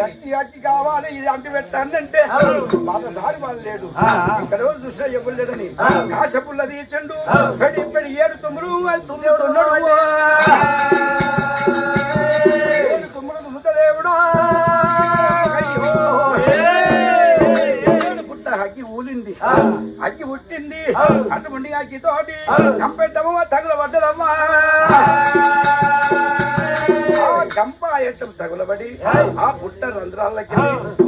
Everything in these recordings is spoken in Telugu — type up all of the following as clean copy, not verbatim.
అట్టి అట్టి కావాలి ఇది అంటు పెట్టానంటే మాటసారి వాళ్ళు లేడు ఇక్కడ రోజు చూసినా ఎవరు లేడని కాశపుల్ల తీర్చండు పెడి పెడి ఏడు తుమ్ముడు తుమ్ముడు తుమ్ముతదేవుడా పుట్ట అగ్గి ఊలింది అగ్గి పుట్టింది అటువంటి అగ్గి తోటి కంపెట్టమా తగుల పడ్డదమ్మా గంప ఎట్టం తగులబడి ఆ పుట్ట రంధ్రాలకి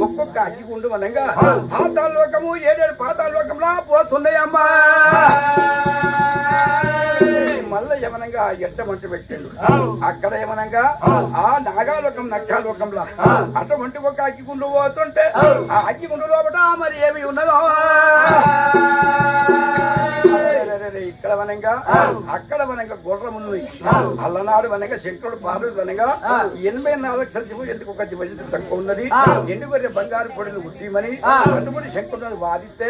ఒక్కొక్క అగ్గిగుండు వనంగా పాతాళలోకము ఏడేడు పాతాళలోకంలా పోతున్నాయమ్మా మళ్ళా ఏమనంగా ఎట్టమంటు పెట్టాడు అక్కడ ఏమనంగా ఆ నాగాలోకం నక్షాలోకంలా అటువంటి ఒక అగ్గిగుండు పోతుంటే ఆ అగ్గిగుండు లోపల మరి ఏమి ఉన్నదో ఇక్కడ వనంగా అక్కడ వనంగా గుర్రం ఉంది అల్లనాడు వనగా శంకరుడు పార్వతి వనగా 84 లక్షల ఎందుకు ఒక జీవితం తక్కువ ఉన్నది ఎందుకు బంగారు పొడిని ఉద్యమని అటువంటి శంకరుడు వాదిస్తే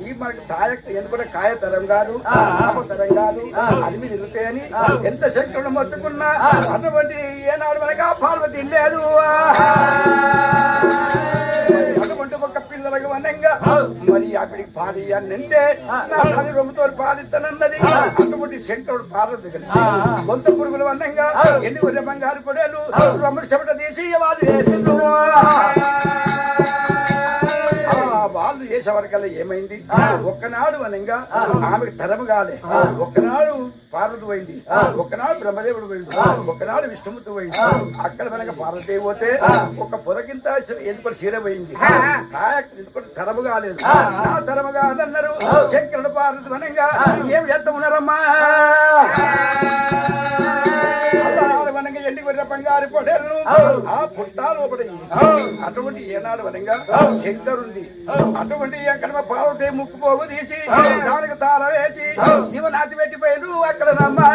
ఈ మనకు ఎందుకు కాయ తరం కాదు తరం కాదు అది మీద ఇరుగుతాయని ఎంత శంకరుడు మొత్తుకున్నా అటువంటి ఏనాడు వనగా పార్వతి లేదు అటువంటి ఒక పిల్లలకు వనంగా మరి అక్కడికి పాడి అంటే నా తల్లి రొమ్ముతో పాలిద్దనన్నది అటువంటి శంకరుడు పార్వతి కలిసి కొంత పురుగులు వనంగా ఎందుకు బంగారు పొడేలు రొమ్ముడు చెమట తీసి వాళ్ళు వేసిండు వాళ్ళు చేసేవరకల్లా ఏమైంది ఒక్కనాడు వనంగా ఆమెకు తరము కాలే ఒక్కనాడు పార్వతి పోయింది ఒక్కనాడు బ్రహ్మదేవుడు పోయింది ఒక్కనాడు విష్ణుమూర్తి పోయింది అక్కడ వనగా పార్వతి పోతే ఒక పొదకింత ఎందుకు చీర పోయింది ఎందుకు తరము కాలేదు నా తరము కాదన్నారు శంకరుడు పార్వతి వనంగా ఏం చేస్తా ఉన్నారమ్మా ఎండి గొర్రె బంగారు పొడేలను ఆ పుట్టాలు అటువంటి ఏనాడు వనంగా శంకరుంది అటువంటి ఎక్కడ పావుటే ముక్కు పోగు తీసి దానికి తాళ వేసి దివనాతి పెట్టిపోయాడు అక్కడ నమ్మా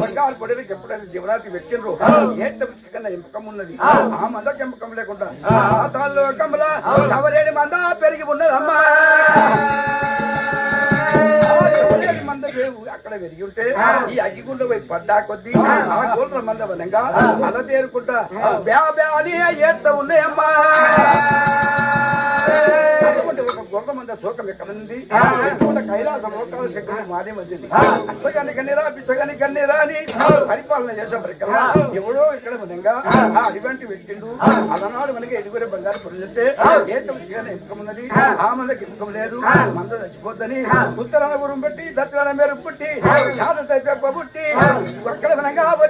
బంగారు పొడేలకు ఎప్పుడైనా దివనాతి పెట్టినరు ఏకన్నా ఎంపకం ఉన్నది ఆ మందకు ఎంపకం లేకుండా పాతాళలోకంలో సవరేడి మంద పెరిగి ఉన్నదమ్మా మంద అక్కడ పెరిగి ఉంటే ఈ అగ్గిగుండ పోయి పడ్డా కొద్దీ ఆ గోల్ర మంద వనంగా అలా తేరుకుంటా బ్యా బ్యా అని ఏడుతా ఉన్నాయమ్మా ఒక గొర్ర మంద శోకం ఎక్కడుంది కైలాసం లోకాల శక్తి మాదే మంది అచ్చగాని కన్నీరా పిచ్చగాని కన్నీరా అని పరిపాలన చేసేప్పటికల్లా ఎవడో ఇక్కడ వనంగా ఆ అడివంటి పెట్టిండు అలనాడు మనకి ఎదుగురే బంగారు పొరులిస్తే ఎంపకం ఉన్నది ఆ మందకి ఎంపకం లేదు మంద చచ్చిపోద్దని ఉత్తరాన గురం పెట్టి దక్షిణ మెరుగు పుట్టి శారద పుట్టి అక్కడ వనంగా